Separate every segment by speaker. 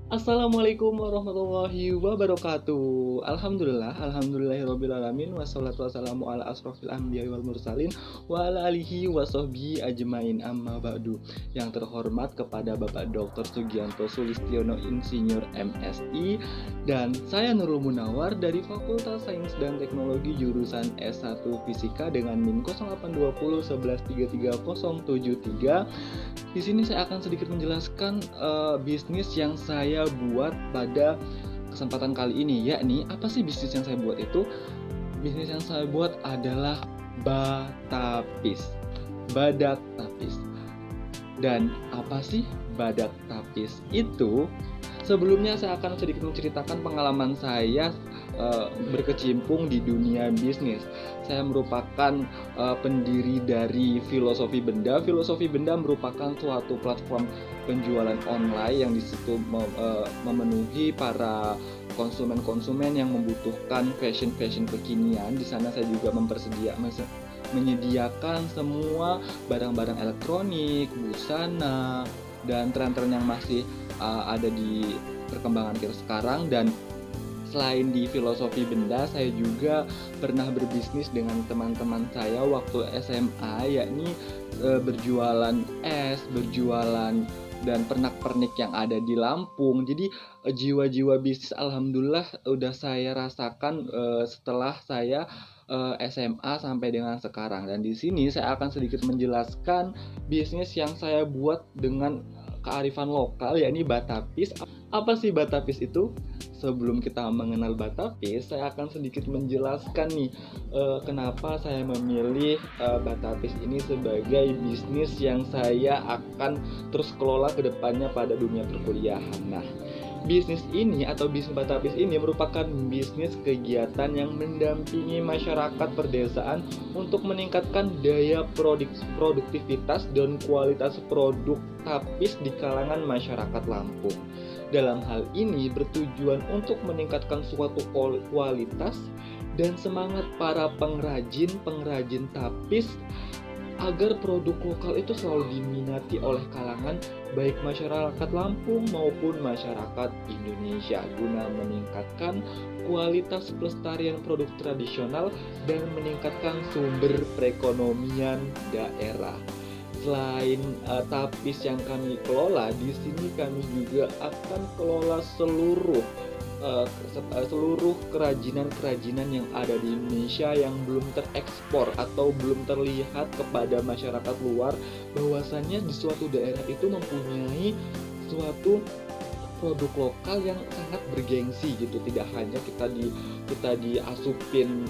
Speaker 1: Assalamualaikum warahmatullahi wabarakatuh. Alhamdulillahirobbilalamin. Wassalatu wassalamu ala asrofil anbiya wal mursalin wa ala alihi wa sahbihi ajmain, amma ba'du. Yang terhormat kepada Bapak Dr. Sugianto Sulistiono Insinyur MSI, dan saya Nurul Munawar dari Fakultas Sains dan Teknologi jurusan S1 Fisika dengan NIM 0820 1133 Di sini saya akan sedikit menjelaskan bisnis yang saya buat pada kesempatan kali ini, yakni apa sih bisnis yang saya buat itu? Bisnis yang saya buat adalah batapis, badak tapis. Dan apa sih badak tapis itu? Sebelumnya saya akan sedikit menceritakan pengalaman saya berkecimpung di dunia bisnis. Saya merupakan pendiri dari Filosofi Benda. Filosofi Benda merupakan suatu platform penjualan online yang disitu memenuhi para konsumen-konsumen yang membutuhkan fashion kekinian. Di sana saya juga menyediakan semua barang-barang elektronik, busana, dan tren-tren yang masih ada di perkembangan kita sekarang. Dan selain di Filosofi Benda, saya juga pernah berbisnis dengan teman-teman saya waktu SMA, yakni berjualan es, berjualan dan pernak-pernik yang ada di Lampung. Jadi jiwa-jiwa bisnis alhamdulillah udah saya rasakan setelah saya SMA sampai dengan sekarang. Dan di sini saya akan sedikit menjelaskan bisnis yang saya buat dengan kearifan lokal, yakni batapis. Apa sih batapis itu? Sebelum kita mengenal batapis, saya akan sedikit menjelaskan nih kenapa saya memilih batapis ini sebagai bisnis yang saya akan terus kelola ke depannya pada dunia perkuliahan. Nah, bisnis ini atau bisnis batapis ini merupakan bisnis kegiatan yang mendampingi masyarakat perdesaan untuk meningkatkan daya produktivitas dan kualitas produk tapis di kalangan masyarakat Lampung. Dalam hal ini bertujuan untuk meningkatkan suatu kualitas dan semangat para pengrajin tapis agar produk lokal itu selalu diminati oleh kalangan baik masyarakat Lampung maupun masyarakat Indonesia, guna meningkatkan kualitas pelestarian produk tradisional dan meningkatkan sumber perekonomian daerah. Selain tapis yang kami kelola, di sini kami juga akan kelola seluruh kerajinan-kerajinan yang ada di Indonesia yang belum terekspor atau belum terlihat kepada masyarakat luar, bahwasannya di suatu daerah itu mempunyai suatu produk lokal yang sangat bergengsi gitu. Tidak hanya kita diasupin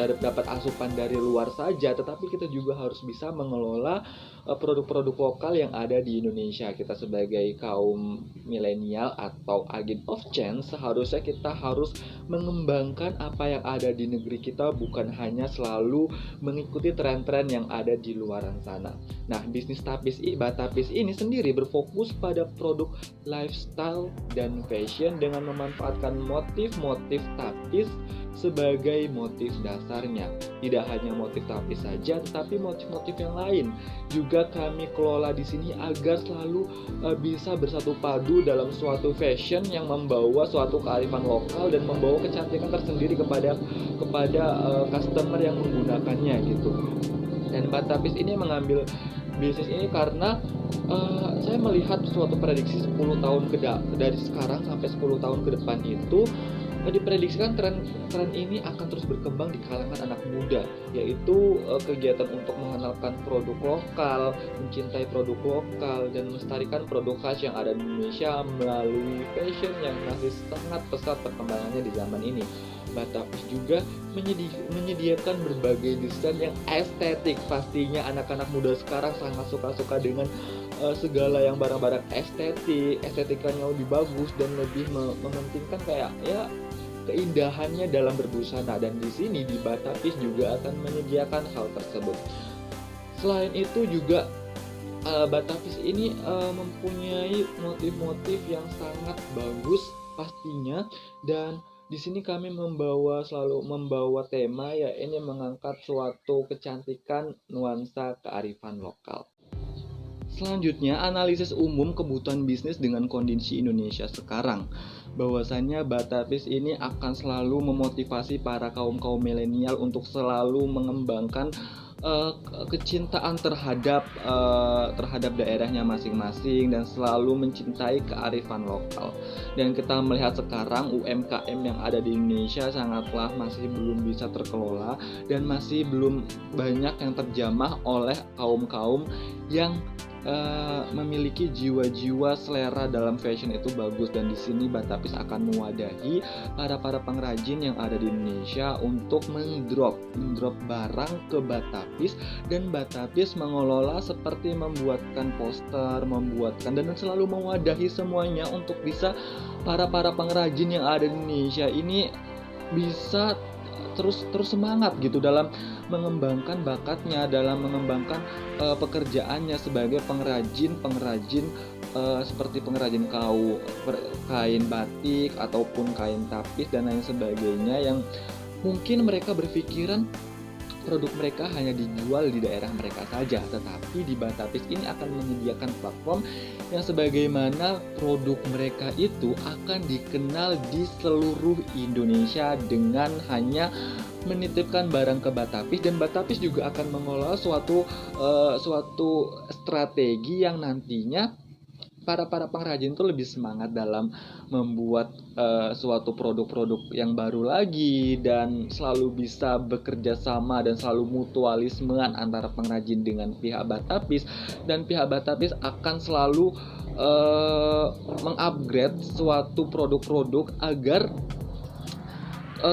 Speaker 1: dapat asupan dari luar saja, tetapi kita juga harus bisa mengelola produk-produk lokal yang ada di Indonesia. Kita sebagai kaum milenial atau agent of change, seharusnya kita harus mengembangkan apa yang ada di negeri kita, bukan hanya selalu mengikuti tren-tren yang ada di luaran sana. Nah, bisnis batapis ini sendiri berfokus pada produk lifestyle dan fashion dengan memanfaatkan motif-motif tapis sebagai motif dasarnya. Tidak hanya motif tapis saja, tetapi motif-motif yang lain juga kami kelola di sini agar selalu bisa bersatu padu dalam suatu fashion yang membawa suatu kearifan lokal dan membawa kecantikan tersendiri kepada customer yang menggunakannya gitu. Dan batapis ini mengambil bisnis ini karena saya melihat suatu prediksi 10 tahun dari sekarang sampai 10 tahun ke depan itu diprediksikan tren ini akan terus berkembang di kalangan anak muda, yaitu kegiatan untuk mengenalkan produk lokal, mencintai produk lokal, dan melestarikan produk khas yang ada di Indonesia melalui fashion yang masih sangat pesat perkembangannya di zaman ini. Batapis juga menyediakan berbagai desain yang estetik. Pastinya anak-anak muda sekarang sangat suka dengan segala yang barang-barang estetikanya lebih bagus dan lebih mementingkan kayak ya keindahannya dalam berbusana. Dan di sini di Batapis juga akan menyediakan hal tersebut. Selain itu juga Batapis ini mempunyai motif-motif yang sangat bagus pastinya. Dan di sini kami selalu membawa tema, ya ini mengangkat suatu kecantikan nuansa kearifan lokal. Selanjutnya, analisis umum kebutuhan bisnis dengan kondisi Indonesia sekarang. Bahwasannya Batapis ini akan selalu memotivasi para kaum milenial untuk selalu mengembangkan kecintaan terhadap daerahnya masing-masing dan selalu mencintai kearifan lokal. Dan kita melihat sekarang UMKM yang ada di Indonesia sangatlah masih belum bisa terkelola dan masih belum banyak yang terjamah oleh kaum yang memiliki jiwa-jiwa selera dalam fashion itu bagus. Dan di sini Batapis akan mewadahi para pengrajin yang ada di Indonesia untuk mendrop barang ke Batapis, dan Batapis mengelola seperti membuatkan poster, dan selalu mewadahi semuanya untuk bisa para pengrajin yang ada di Indonesia ini bisa terus semangat gitu dalam mengembangkan bakatnya, dalam mengembangkan pekerjaannya sebagai pengrajin seperti pengrajin kain batik ataupun kain tapis dan lain sebagainya, yang mungkin mereka berpikiran produk mereka hanya dijual di daerah mereka saja, tetapi di Batapis ini akan menyediakan platform yang sebagaimana produk mereka itu akan dikenal di seluruh Indonesia dengan hanya menitipkan barang ke Batapis. Dan Batapis juga akan mengelola suatu strategi yang nantinya para pengrajin itu lebih semangat dalam membuat suatu produk-produk yang baru lagi, dan selalu bisa bekerja sama dan selalu mutualismean antara pengrajin dengan pihak Batapis, dan pihak Batapis akan selalu mengupgrade suatu produk-produk agar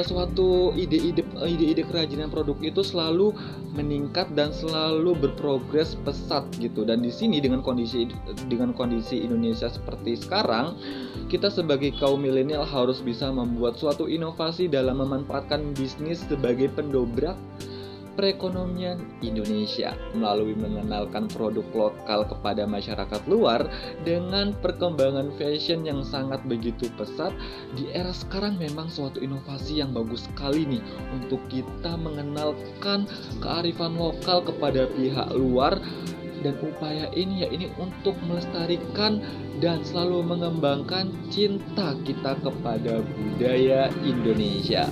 Speaker 1: suatu ide-ide kerajinan produk itu selalu meningkat dan selalu berprogres pesat gitu. Dan di sini dengan kondisi Indonesia seperti sekarang, kita sebagai kaum milenial harus bisa membuat suatu inovasi dalam memanfaatkan bisnis sebagai pendobrak perekonomian Indonesia melalui mengenalkan produk lokal kepada masyarakat luar. Dengan perkembangan fashion yang sangat begitu pesat di era sekarang, memang suatu inovasi yang bagus sekali nih untuk kita mengenalkan kearifan lokal kepada pihak luar. Dan upaya ini untuk melestarikan dan selalu mengembangkan cinta kita kepada budaya Indonesia.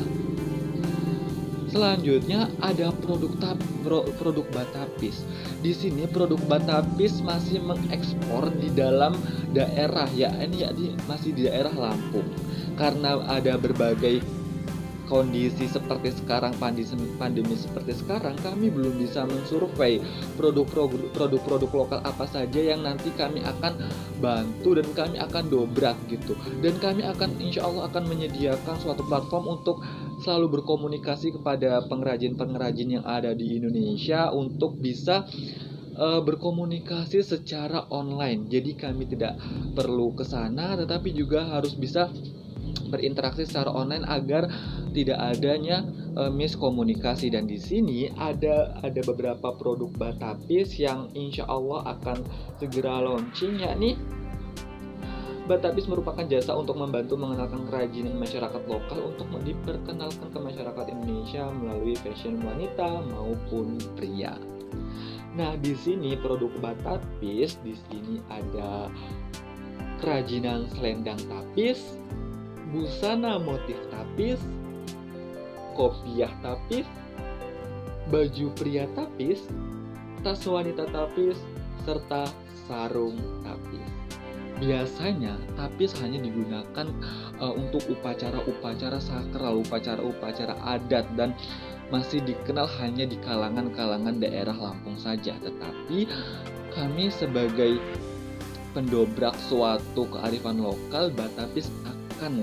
Speaker 1: Selanjutnya ada produk Batapis. Di sini produk Batapis masih mengekspor di dalam daerah, masih di daerah Lampung. Karena ada berbagai kondisi seperti sekarang, pandemi seperti sekarang, kami belum bisa mensurvei produk lokal apa saja yang nanti kami akan bantu dan kami akan dobrak gitu. Dan kami akan insya Allah akan menyediakan suatu platform untuk selalu berkomunikasi kepada pengrajin yang ada di Indonesia untuk bisa berkomunikasi secara online. Jadi kami tidak perlu ke sana, tetapi juga harus bisa berinteraksi secara online agar tidak adanya miskomunikasi. Dan di sini ada beberapa produk Batapis yang insya Allah akan segera launching, yakni Batapis merupakan jasa untuk membantu mengenalkan kerajinan masyarakat lokal untuk diperkenalkan ke masyarakat Indonesia melalui fashion wanita maupun pria. Nah, di sini produk Batapis, di sini ada kerajinan selendang tapis, busana motif tapis, kopiah tapis, baju pria tapis, tas wanita tapis, serta sarung tapis. Biasanya tapis hanya digunakan untuk upacara-upacara sakral, upacara-upacara adat, dan masih dikenal hanya di kalangan daerah Lampung saja. Tetapi kami sebagai pendobrak suatu kearifan lokal, Batapis akan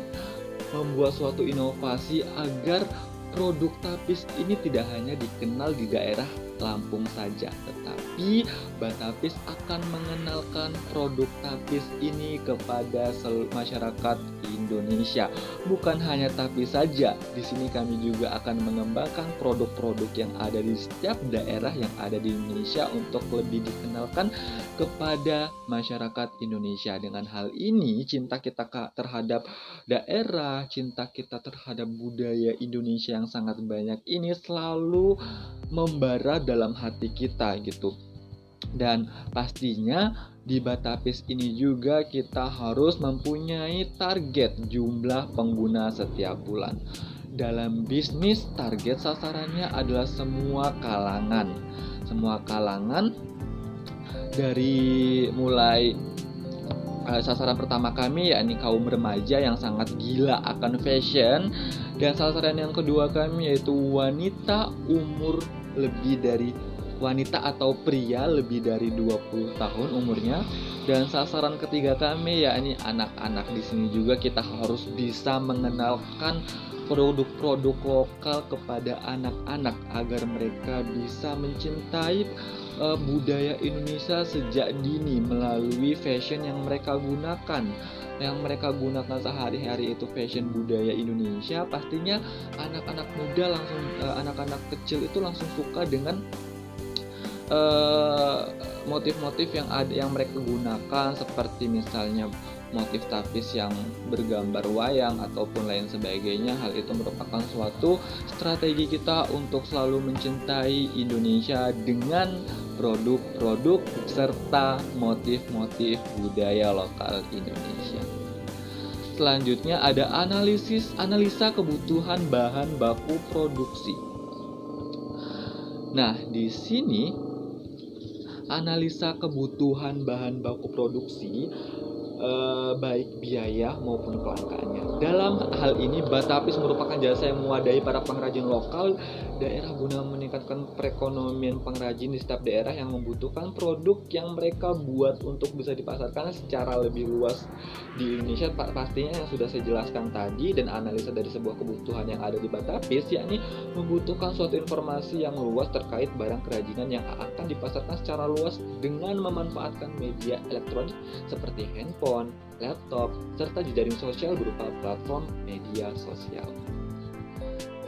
Speaker 1: membuat suatu inovasi agar produk tapis ini tidak hanya dikenal di daerah Lampung saja, tetapi Batapis akan mengenalkan produk tapis ini kepada seluruh masyarakat Indonesia. Bukan hanya tapis saja, di sini kami juga akan mengembangkan produk-produk yang ada di setiap daerah yang ada di Indonesia untuk lebih dikenalkan kepada masyarakat Indonesia. Dengan hal ini, cinta kita terhadap daerah, cinta kita terhadap budaya Indonesia yang sangat banyak ini selalu membara dalam hati kita gitu. Dan pastinya di Batapis ini juga kita harus mempunyai target jumlah pengguna setiap bulan. Dalam bisnis, target sasarannya adalah semua kalangan. Semua kalangan dari mulai sasaran pertama kami yakni kaum remaja yang sangat gila akan fashion, dan sasaran yang kedua kami yaitu wanita umur lebih dari wanita atau pria lebih dari 20 tahun umurnya, dan sasaran ketiga kami yakni anak-anak. Di sini juga kita harus bisa mengenalkan produk-produk lokal kepada anak-anak agar mereka bisa mencintai budaya Indonesia sejak dini melalui fashion yang mereka gunakan. Yang mereka gunakan sehari-hari itu fashion budaya Indonesia. Pastinya anak-anak muda langsung anak-anak kecil itu langsung suka dengan motif-motif yang mereka gunakan, seperti misalnya motif tapis yang bergambar wayang ataupun lain sebagainya. Hal itu merupakan suatu strategi kita untuk selalu mencintai Indonesia dengan produk-produk serta motif-motif budaya lokal Indonesia. Selanjutnya ada analisa kebutuhan bahan baku produksi. Nah, di sini analisa kebutuhan bahan baku produksi baik biaya maupun kelangkaannya. Dalam hal ini Batapis merupakan jasa yang mewadahi para pengrajin lokal daerah guna meningkatkan perekonomian pengrajin di setiap daerah yang membutuhkan produk yang mereka buat untuk bisa dipasarkan secara lebih luas di Indonesia. Pastinya yang sudah saya jelaskan tadi, dan analisa dari sebuah kebutuhan yang ada di Batapis yakni membutuhkan suatu informasi yang luas terkait barang kerajinan yang akan dipasarkan secara luas dengan memanfaatkan media elektronik seperti handphone, laptop, serta jejaring sosial berupa platform media sosial.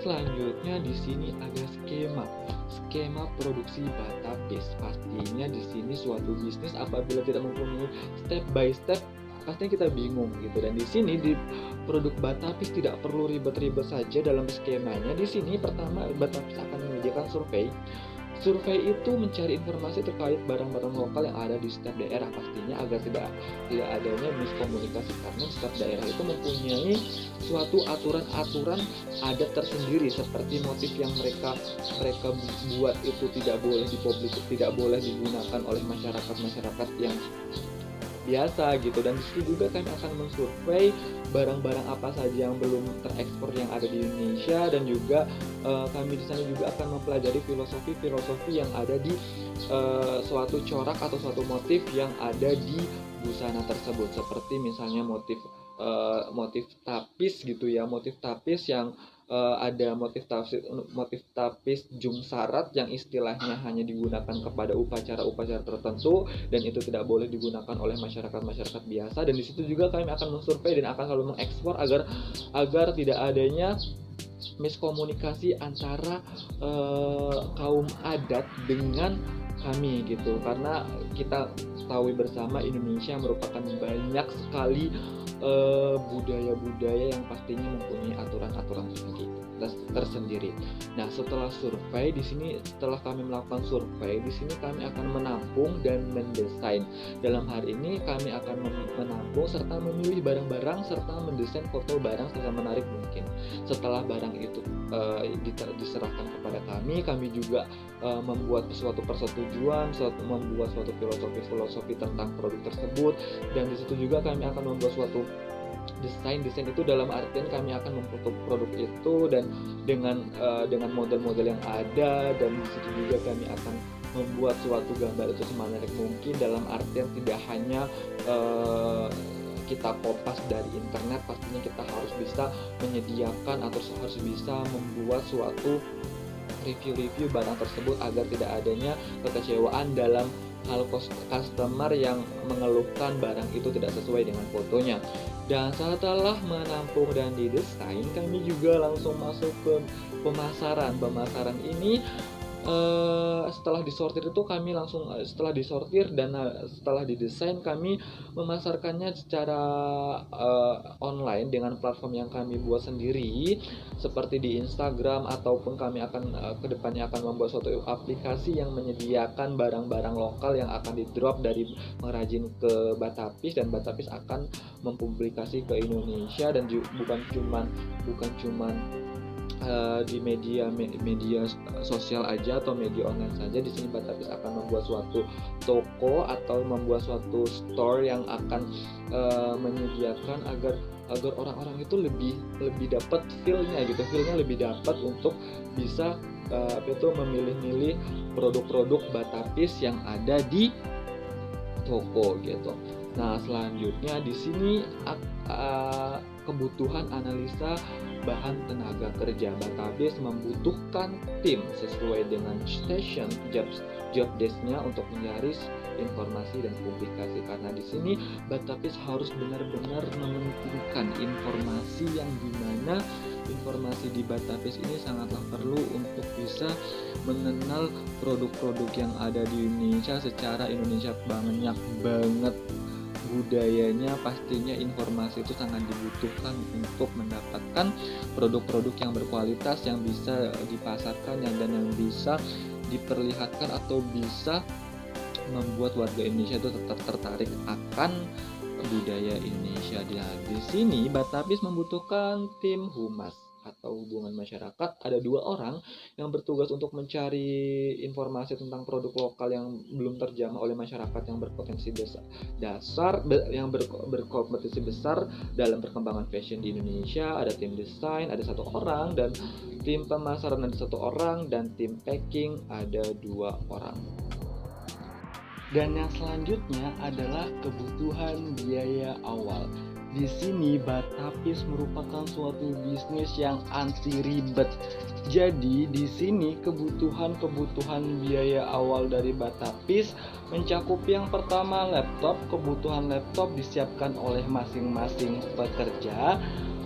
Speaker 1: Selanjutnya di sini ada skema produksi Batapis. Pastinya di sini suatu bisnis apabila tidak mempunyai step by step, pastinya kita bingung gitu. Dan di sini di produk Batapis tidak perlu ribet-ribet saja dalam skemanya. Di sini pertama Batapis akan menyediakan survei. Survei itu mencari informasi terkait barang-barang lokal yang ada di setiap daerah, pastinya agar tidak adanya miskomunikasi, karena setiap daerah itu mempunyai suatu aturan-aturan adat tersendiri, seperti motif yang mereka buat itu tidak boleh dipublik, tidak boleh digunakan oleh masyarakat yang biasa gitu. Dan disitu juga kami akan mensurvei barang-barang apa saja yang belum terekspor yang ada di Indonesia, dan juga kami di sana juga akan mempelajari filosofi yang ada di suatu corak atau suatu motif yang ada di busana tersebut, seperti misalnya motif tapis gitu ya, motif tapis yang ada motif tapis jumsarat yang istilahnya hanya digunakan kepada upacara-upacara tertentu, dan itu tidak boleh digunakan oleh masyarakat biasa. Dan di situ juga kami akan mensurvei dan akan selalu mengekspor agar tidak adanya miskomunikasi antara kaum adat dengan kami gitu, karena kita ketahui bersama Indonesia merupakan banyak sekali budaya-budaya yang pastinya mempunyai aturan-aturan tersendiri. Nah, setelah kami melakukan survei, di sini kami akan menampung dan mendesain. Dalam hal ini kami akan menampung serta memilih barang-barang serta mendesain foto barang semenarik mungkin. Setelah barang itu diserahkan kepada kami juga membuat suatu persetujuan, membuat suatu filosofi tentang produk tersebut, dan di situ juga kami akan membuat suatu desain itu dalam artian kami akan memfoto produk itu dan dengan model-model yang ada, dan di situ juga kami akan membuat suatu gambar itu semenarik mungkin, dalam artian tidak hanya kita kopas dari internet. Pastinya kita harus bisa menyediakan atau harus bisa membuat suatu review barang tersebut agar tidak adanya kekecewaan dalam hal customer yang mengeluhkan barang itu tidak sesuai dengan fotonya. Dan setelah menampung dan didesain, kami juga langsung masuk ke pemasaran. Pemasaran ini setelah disortir itu kami langsung setelah disortir dan setelah didesain, kami memasarkannya secara online dengan platform yang kami buat sendiri seperti di Instagram, ataupun kami akan kedepannya akan membuat suatu aplikasi yang menyediakan barang-barang lokal yang akan di drop dari pengrajin ke Batapis, dan Batapis akan mempublikasi ke Indonesia. Dan bukan cuman di media sosial aja atau media online saja. Di sini Batapis akan membuat suatu toko atau membuat suatu store yang akan menyediakan agar orang-orang itu lebih dapat feelnya lebih dapat untuk bisa memilih-milih produk-produk Batapis yang ada di toko gitu. Nah, selanjutnya di sini kebutuhan analisa bahan tenaga kerja. Batapis membutuhkan tim sesuai dengan station job desk-nya untuk mencari informasi dan publikasi, karena di sini Batapis harus benar-benar mementingkan informasi yang dimana informasi di Batapis ini sangatlah perlu untuk bisa mengenal produk-produk yang ada di Indonesia. Secara Indonesia banyak banget budayanya, pastinya informasi itu sangat dibutuhkan untuk mendapatkan produk-produk yang berkualitas yang bisa dipasarkan dan yang bisa diperlihatkan atau bisa membuat warga Indonesia itu tetap tertarik akan budaya Indonesia. Di sini Batapis membutuhkan tim humas atau hubungan masyarakat. Ada 2 orang yang bertugas untuk mencari informasi tentang produk lokal yang belum terjamah oleh masyarakat yang berpotensi berkompetisi besar dalam perkembangan fashion di Indonesia. Ada tim desain, ada 1 orang, dan tim pemasaran ada 1 orang, dan tim packing ada 2 orang. Dan yang selanjutnya adalah kebutuhan biaya awal. Di sini Batapis merupakan suatu bisnis yang anti ribet. Jadi di sini kebutuhan biaya awal dari Batapis mencakup yang pertama laptop. Kebutuhan laptop disiapkan oleh masing-masing pekerja.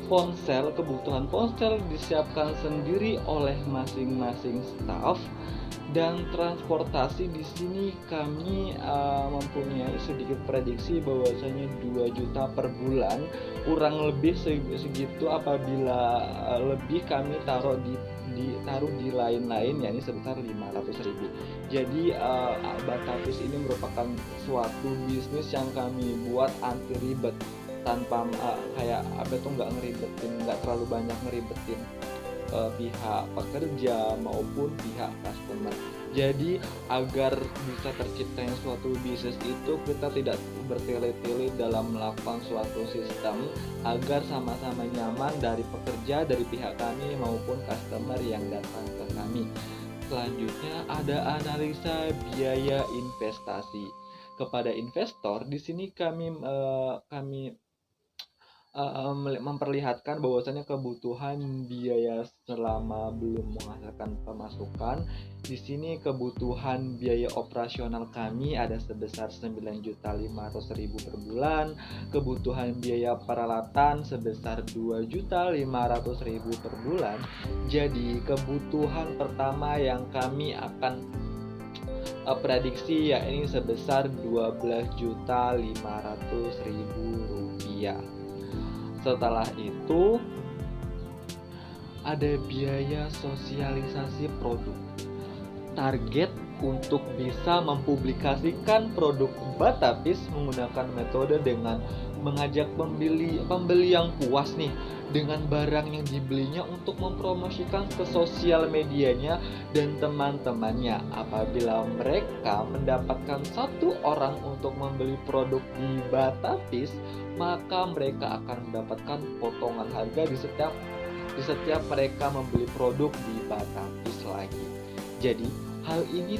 Speaker 1: Ponsel, kebutuhan ponsel disiapkan sendiri oleh masing-masing staff. Dan transportasi, di sini kami mempunyai sedikit prediksi bahwasanya 2 juta per bulan, kurang lebih segitu. Apabila lebih, kami taruh di lain-lain, yakni sebesar 500.000. Jadi Batapis ini merupakan suatu bisnis yang kami buat anti ribet, tanpa nggak terlalu banyak ngeribetin pihak pekerja maupun pihak customer. Jadi agar bisa terciptanya suatu bisnis itu, kita tidak bertele-tele dalam melakukan suatu sistem agar sama-sama nyaman dari pekerja, dari pihak kami maupun customer yang datang ke kami. Selanjutnya ada analisa biaya investasi. Kepada investor, di sini kami memperlihatkan bahwasanya kebutuhan biaya selama belum menghasilkan pemasukan. Di sini kebutuhan biaya operasional kami ada sebesar 9.500.000 per bulan. Kebutuhan biaya peralatan sebesar 2.500.000 per bulan. Jadi kebutuhan pertama yang kami akan prediksi yakni sebesar 12.500.000 rupiah. Setelah itu ada biaya sosialisasi produk. Target untuk bisa mempublikasikan produk Batapis menggunakan metode dengan mengajak pembeli yang puas nih dengan barang yang dibelinya untuk mempromosikan ke sosial medianya dan teman-temannya. Apabila mereka mendapatkan 1 orang untuk membeli produk di Batapis, maka mereka akan mendapatkan potongan harga di setiap mereka membeli produk di Batapis lagi. Jadi hal ini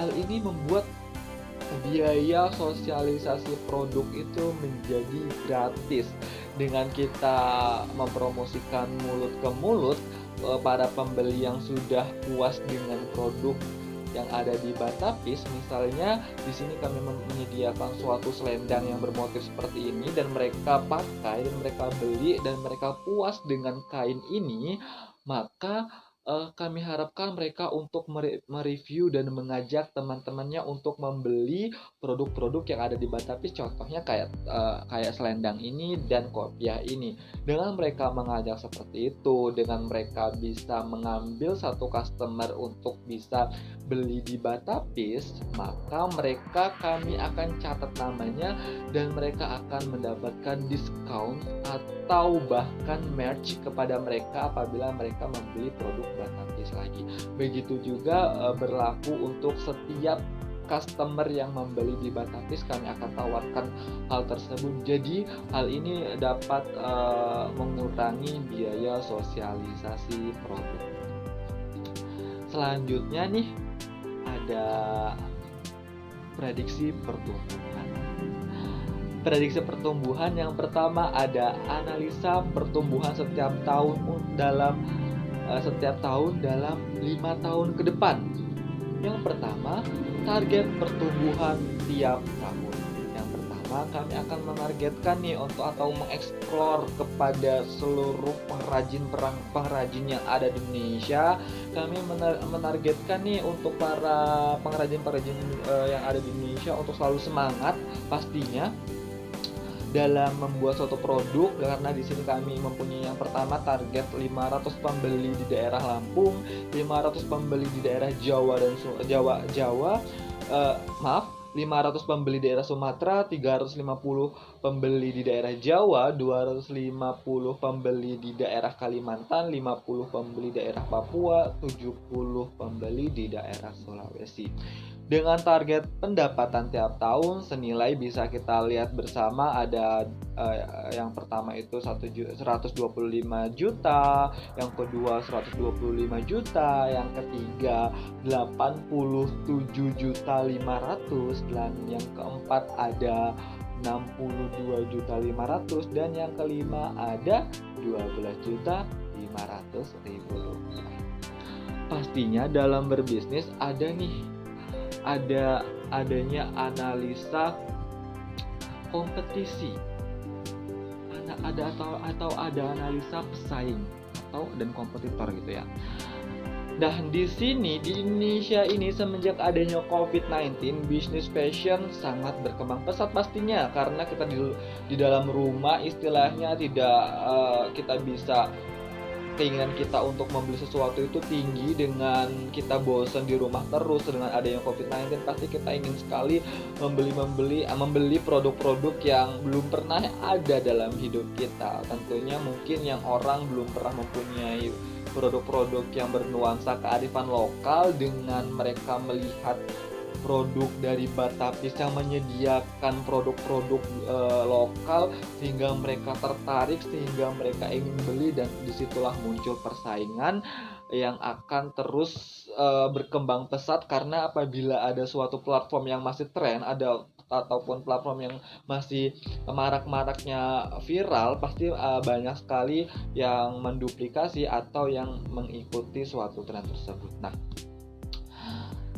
Speaker 1: hal ini membuat biaya sosialisasi produk itu menjadi gratis dengan kita mempromosikan mulut ke mulut para pembeli yang sudah puas dengan produk yang ada di Batapis. Misalnya di sini kami menyediakan suatu selendang yang bermotif seperti ini dan mereka pakai dan mereka beli dan mereka puas dengan kain ini, maka kami harapkan mereka untuk mereview dan mengajak teman-temannya untuk membeli produk-produk yang ada di Batapis, contohnya kayak selendang ini dan kopiah ini. Dengan mereka mengajak seperti itu, dengan mereka bisa mengambil satu customer untuk bisa beli di Batapis, maka kami akan catat namanya dan mereka akan mendapatkan diskon atau bahkan merch kepada mereka apabila mereka membeli produk Batapis lagi. Begitu juga berlaku untuk setiap customer yang membeli di Batapis, kami akan tawarkan hal tersebut. Jadi hal ini dapat mengurangi biaya sosialisasi produk. Selanjutnya nih ada prediksi pertumbuhan. Prediksi pertumbuhan yang pertama ada analisa pertumbuhan setiap tahun dalam 5 tahun ke depan. Yang pertama, target pertumbuhan tiap tahun. Yang pertama, kami akan menargetkan nih atau mengeksplor kepada seluruh pengrajin yang ada di Indonesia. Kami menargetkan nih untuk para pengrajin yang ada di Indonesia untuk selalu semangat pastinya dalam membuat suatu produk, karena di sini kami mempunyai yang pertama target 500 pembeli di daerah Lampung, 500 pembeli di daerah Jawa dan 500 pembeli di daerah Sumatera, 350 pembeli di daerah Jawa, 250 pembeli di daerah Kalimantan, 50 pembeli di daerah Papua, 70 pembeli di daerah Sulawesi. Dengan target pendapatan tiap tahun senilai bisa kita lihat bersama ada yang pertama itu 125 juta, yang kedua 125 juta, yang ketiga 87.500.000, dan yang keempat ada 62.500.000, dan yang kelima ada 12.500.000 rupiah. Pastinya dalam berbisnis adanya analisa kompetisi, ada analisa pesaing dan kompetitor gitu ya. Nah, di sini di Indonesia ini semenjak adanya COVID-19, bisnis fashion sangat berkembang pesat pastinya, karena kita di dalam rumah istilahnya tidak kita bisa, keinginan kita untuk membeli sesuatu itu tinggi dengan kita bosan di rumah terus. Dengan adanya COVID-19 pasti kita ingin sekali membeli produk-produk yang belum pernah ada dalam hidup kita. Tentunya mungkin yang orang belum pernah mempunyai produk-produk yang bernuansa kearifan lokal, dengan mereka melihat produk dari Batapis yang menyediakan produk-produk lokal sehingga mereka tertarik, sehingga mereka ingin beli, dan disitulah muncul persaingan yang akan terus berkembang pesat. Karena apabila ada suatu platform yang masih tren ataupun platform yang masih marak-maraknya viral, pasti banyak sekali yang menduplikasi atau yang mengikuti suatu tren tersebut. Nah,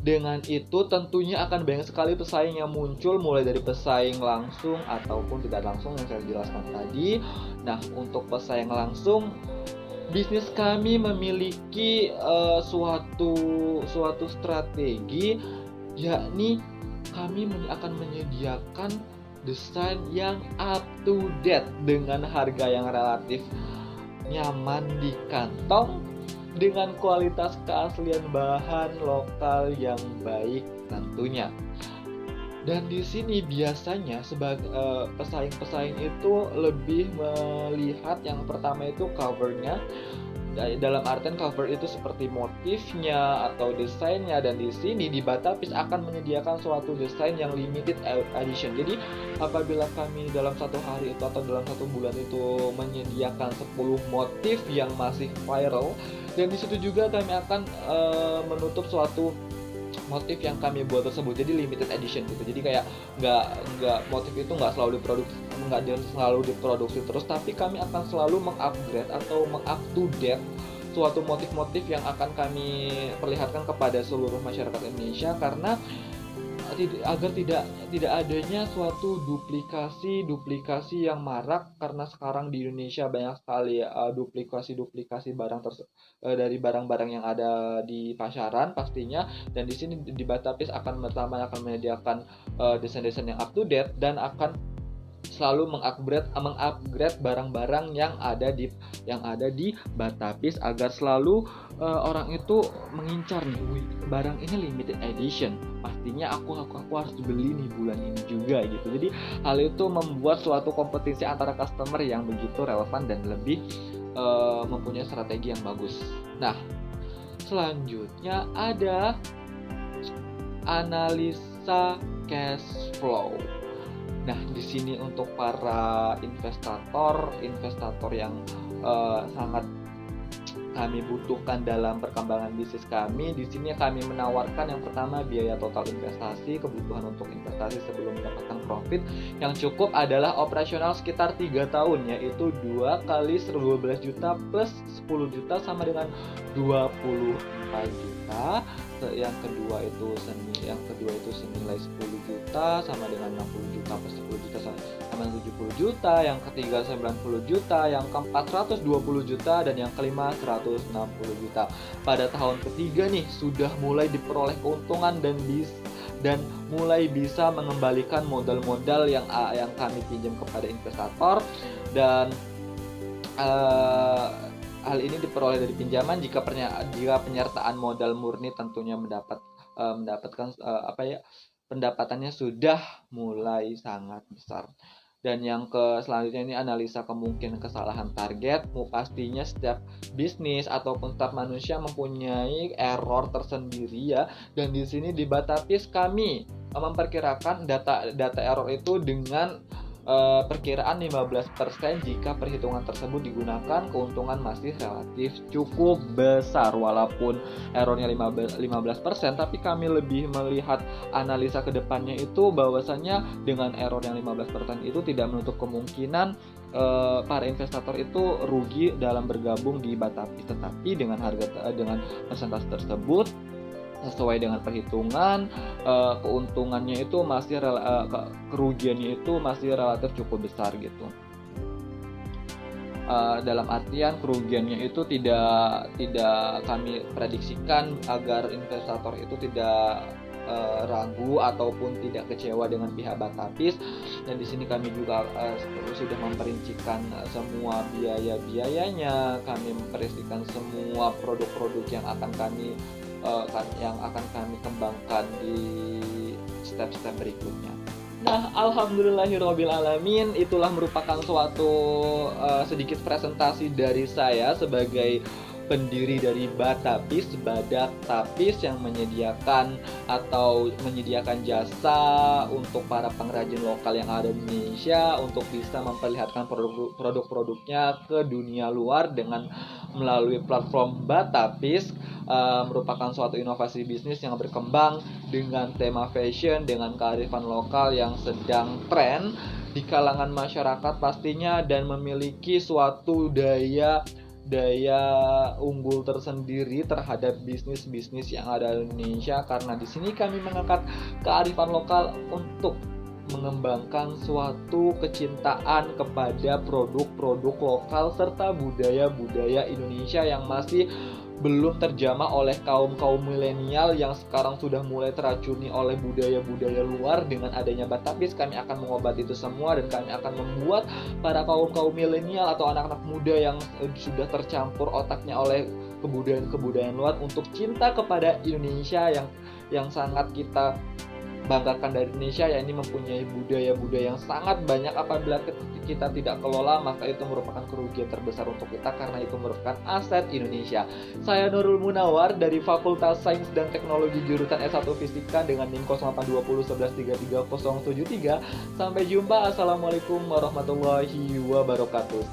Speaker 1: dengan itu tentunya akan banyak sekali pesaing yang muncul, mulai dari pesaing langsung ataupun tidak langsung yang saya jelaskan tadi. Nah, untuk pesaing langsung, bisnis kami memiliki suatu strategi, yakni kami akan menyediakan desain yang up to date dengan harga yang relatif nyaman di kantong, dengan kualitas keaslian bahan lokal yang baik tentunya. Dan di sini biasanya sebagai pesaing-pesaing itu lebih melihat yang pertama itu covernya. Dalam artian cover itu seperti motifnya atau desainnya, dan di sini di Batapis akan menyediakan suatu desain yang limited edition. Jadi apabila kami dalam satu hari itu atau dalam satu bulan itu menyediakan 10 motif yang masih viral, dan di situ juga kami akan menutup suatu motif yang kami buat tersebut, jadi limited edition gitu. Jadi kayak nggak motif itu nggak selalu diproduksi terus, tapi kami akan selalu mengupgrade atau meng-up-to-date suatu motif-motif yang akan kami perlihatkan kepada seluruh masyarakat Indonesia. Karena agar tidak adanya suatu duplikasi yang marak, karena sekarang di Indonesia banyak sekali duplikasi dari barang-barang yang ada di pasaran pastinya. Dan di sini di Batapis akan menyediakan desain-desain yang up to date dan akan selalu mengupgrade barang-barang yang ada di Batapis, agar selalu orang itu mengincar nih, wih, barang ini limited edition, pastinya aku harus beli nih bulan ini juga gitu. Jadi hal itu membuat suatu kompetisi antara customer yang begitu relevan dan lebih mempunyai strategi yang bagus. Nah, selanjutnya ada analisa cash flow. Nah, di sini untuk para investor yang sangat kami butuhkan dalam perkembangan bisnis kami. Di sini kami menawarkan yang pertama biaya total investasi. Kebutuhan untuk investasi sebelum mendapatkan profit yang cukup adalah operasional sekitar 3 tahun, yaitu 2 kali 12 juta plus 10 juta sama dengan 24 juta. Yang kedua itu senilai 10 juta sama dengan 60 juta plus 10 juta sama 70 juta. Yang ketiga 90 juta, yang keempat 120 juta, dan yang kelima 160 juta. Pada tahun ketiga nih sudah mulai diperoleh keuntungan dan mulai bisa mengembalikan modal-modal yang kami pinjam kepada investor. Dan hal ini diperoleh dari pinjaman jika penyertaan modal murni tentunya mendapatkan pendapatannya sudah mulai sangat besar. Dan yang selanjutnya ini analisa kemungkinan kesalahan target. Pastinya setiap bisnis ataupun setiap manusia mempunyai error tersendiri ya. Dan di sini di Batapis kami memperkirakan data error itu dengan perkiraan 15%. Jika perhitungan tersebut digunakan, keuntungan masih relatif cukup besar. Walaupun errornya 15%, tapi kami lebih melihat analisa kedepannya itu bahwasanya dengan error yang 15% itu tidak menutup kemungkinan para investor itu rugi dalam bergabung di Batapis. Tetapi dengan persentase tersebut sesuai dengan perhitungan, keuntungannya itu kerugiannya itu masih relatif cukup besar gitu. Dalam artian kerugiannya itu tidak kami prediksikan agar investor itu tidak ragu ataupun tidak kecewa dengan pihak Batapis. Dan di sini kami juga sudah memperincikan semua biaya-biayanya, kami memperincikan semua produk-produk yang akan kami kembangkan di step-step berikutnya. Nah, alhamdulillahirobbilalamin, itulah merupakan suatu sedikit presentasi dari saya sebagai pendiri dari Batapis, Badak Tapis, yang menyediakan jasa untuk para pengrajin lokal yang ada di Indonesia untuk bisa memperlihatkan produk-produknya ke dunia luar dengan melalui platform Batapis. Merupakan suatu inovasi bisnis yang berkembang dengan tema fashion, dengan kearifan lokal yang sedang tren di kalangan masyarakat pastinya, dan memiliki suatu daya unggul tersendiri terhadap bisnis-bisnis yang ada di Indonesia. Karena di sini kami mengangkat kearifan lokal untuk mengembangkan suatu kecintaan kepada produk-produk lokal serta budaya-budaya Indonesia yang masih belum terjamah oleh kaum milenial yang sekarang sudah mulai teracuni oleh budaya-budaya luar. Dengan adanya Batapis, kami akan mengobati itu semua, dan kami akan membuat para kaum milenial atau anak-anak muda yang sudah tercampur otaknya oleh kebudayaan luar untuk cinta kepada Indonesia yang sangat kita banggakan dari Indonesia, ya ini mempunyai budaya-budaya yang sangat banyak. Apabila kita tidak kelola, maka itu merupakan kerugian terbesar untuk kita, karena itu merupakan aset Indonesia. Saya Nurul Munawar dari Fakultas Sains dan Teknologi Jurusan S1 Fisika dengan NIM 082011333073. Sampai jumpa. Assalamualaikum warahmatullahi wabarakatuh.